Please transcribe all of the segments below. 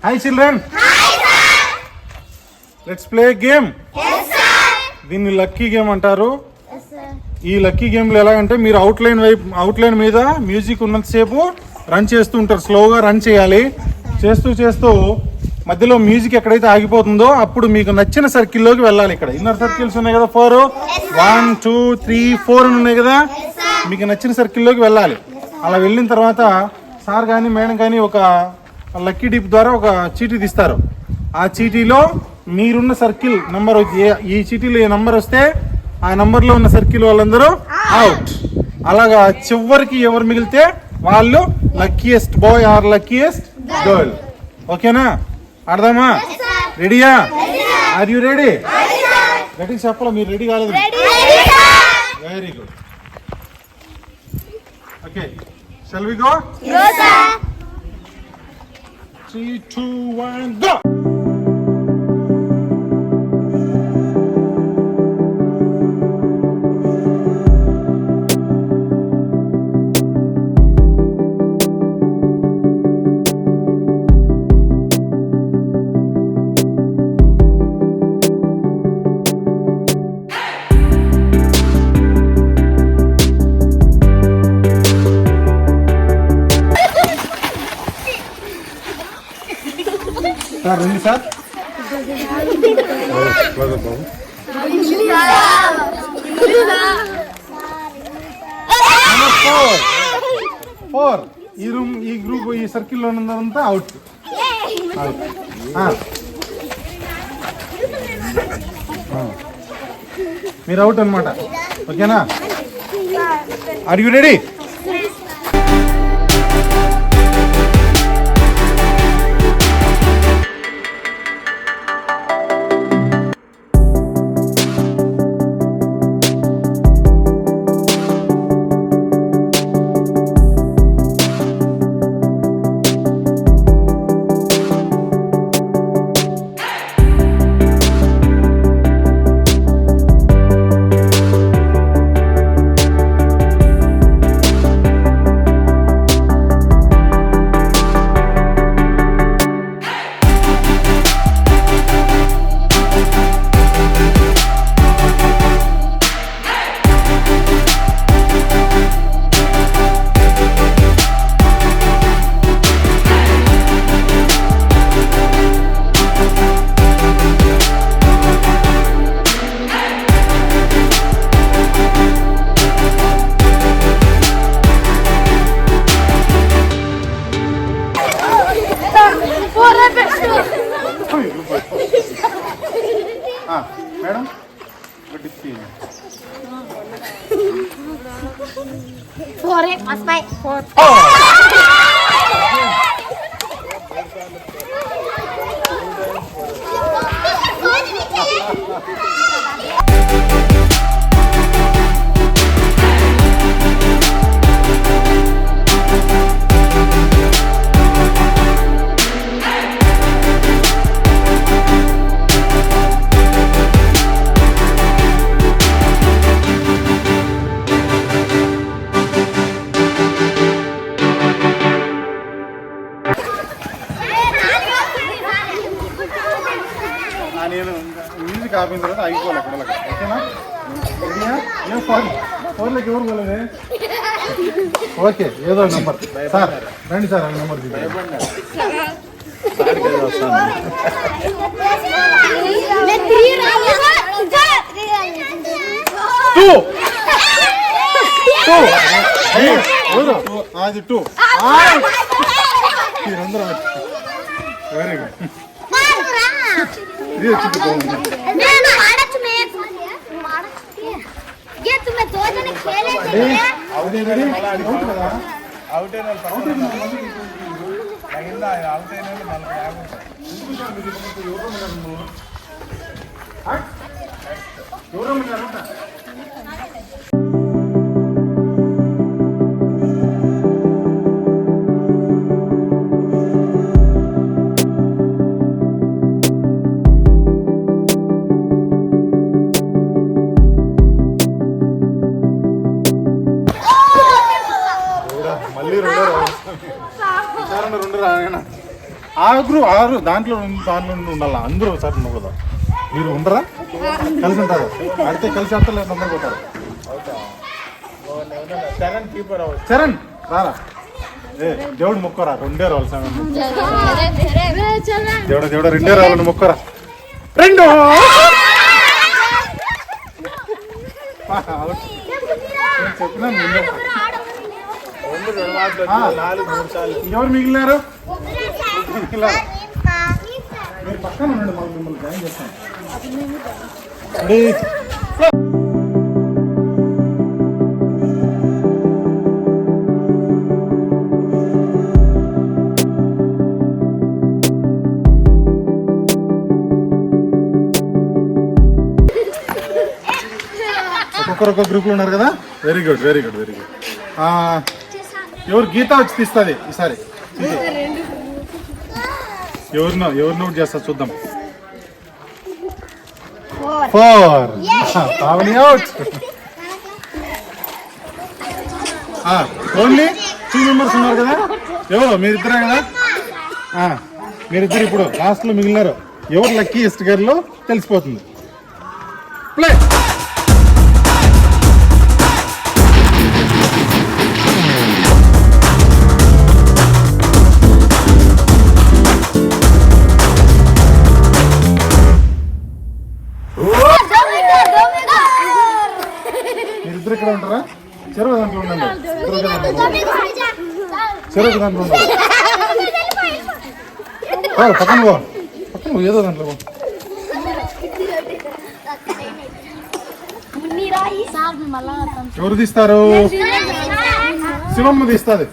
Hi children. Hi sir. Let's play a game. Yes sir. దీన్ని lucky game అంటారు. Yes sir. ఈ lucky game లో ఎలాగంటే మీరు అవుట్లైన్ మీద మ్యూజిక్ ఉన్నంతసేపు రన్ చేస్తూ ఉంటారు. స్లోగా రన్ చేయాలి. చేస్తూ మధ్యలో మ్యూజిక్ ఎక్కడైతే ఆగిపోతుందో అప్పుడు మీకు నచ్చిన సర్కిల్లోకి వెళ్ళాలి. ఇక్కడ ఇన్నర్ సర్కిల్స్ ఉన్నాయి కదా, 4 1 2 3 4 ఉన్నాయి కదా, మీకు నచ్చిన సర్కిల్లోకి వెళ్ళాలి. అలా వెళ్ళిన తర్వాత సార్ కానీ మేడం కానీ ఒక లక్కీ డిప్ ద్వారా ఒక చీటీ తీస్తారు. ఆ చీటీలో మీరున్న సర్కిల్ నెంబర్, ఈ చీటీలో ఏ నెంబర్ వస్తే ఆ నెంబర్లో ఉన్న సర్కిల్ వాళ్ళందరూ అవుట్. అలాగా చివరికి ఎవరు మిగిలితే వాళ్ళు luckiest boy or luckiest girl. ఓకేనా? ఆడదామా? రెడీయా? Are you ready? గట్టిగా చెప్పాలా, మీరు రెడీ కాలేదు? Very good. Okay, shall we go? Yes sir. 3 2 1 go. రండి సార్. 4 ఈ గ్రూప్ ఈ సర్కిల్లో ఉన్నదంతా అవుట్. మీరు అవుట్ అనమాట. ఓకేనా? Are you ready? మేడం నేను మ్యూజిక్ ఆపిన తర్వాత అయిపోవాలి అక్కడ. ఓకేనా? రెడీయా? 4లోకి ఎవరు పోలేదే? ఓకే, ఏదో నెంబర్. సార్ రండి సార్, ఆ నెంబర్ 2 అది 2 మీరందరూ. Very good. ये अच्छी बात है। मैं मारच में ये तुम्हें दो जने खेले थे। आउट है रेडी? आउट కదా? आउट है ना आउट है లగిందా? आउट है ना మనకు ఆగుతా. ఎవరో ఉన్నారు అంట. మళ్ళీ 2 రావు. 2 రాయనా. ఆరు దాంట్లో ఉండాలి. అందరూ ఒకసారి ఉండకూడదు. మీరు ఉండరా? కలిసి ఉంటారు. ఆడితే కలిసి ఆడతారు, లేదా అందరూ పోతారు. చరణ్ రారా. దేవుడు మొక్కరా, రెండే రావాలి. దేవుడు రెండే రావాలని మొక్కరా. రెండు చెప్పినా ఎవరు మిగిలినారు? మీరు పక్కన ఉండండి, మాకు మిమ్మల్ని జాయిన్ చేస్తాను. ఒక్కొక్క గ్రూప్లో ఉన్నారు కదా. Very good. ఎవరు గీత వచ్చి తీస్తుంది ఈసారి? ఎవరు నోట్ చేస్తారు చూద్దాం. 4. పావని అవుట్. ఓన్లీ 2 మెంబర్స్ ఉన్నారు కదా. ఎవరు? మీరిద్దరే కదా. మీరిద్దరు ఇప్పుడు లాస్ట్లో మిగిలినారు. ఎవరు లక్కీయెస్ట్ గర్లో తెలిసిపోతుంది. ప్లే. మీరిద్దరు ఇక్కడ ఉంటారా? చెరువు దాంట్లో ఉండండి. చెరువు దాంట్లో ఉండాలి. పక్కన ఏదో దాంట్లో ఎవరు తీస్తారు? శివమ్మ తీస్తుంది.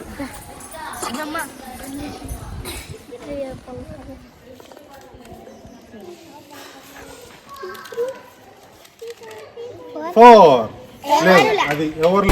లేదు, అది ఎవరు?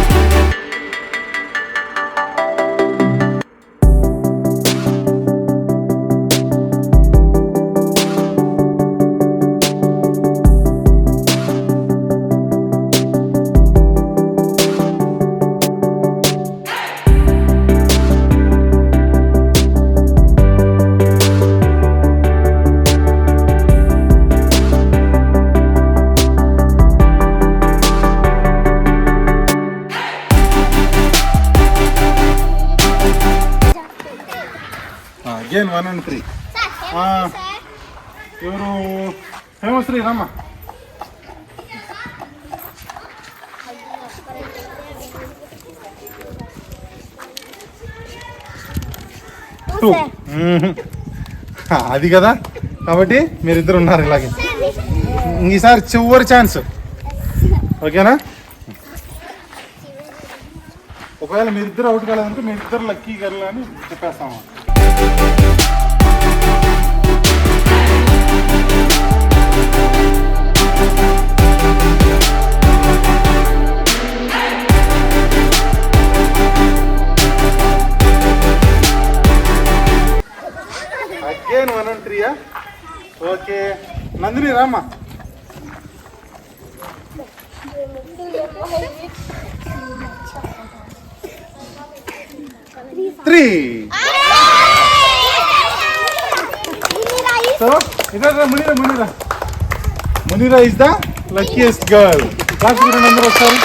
Again 1 and 3. ఎవరు? హేమశ్రీ రామ. అది కదా, కాబట్టి మీరిద్దరు ఉన్నారు ఇలాగే. ఈసారి చివరి ఛాన్స్, ఓకేనా? ఒకవేళ మీరిద్దరు అవుట్ కాలేదంటే మీరిద్దరు లక్కీ గర్ల్ అని చెప్పేస్తాము. Again 1 and 3. ఓకే, నందిని రామ్మా. 3. So, Munira is the luckiest girl. Class number ఒకసారి.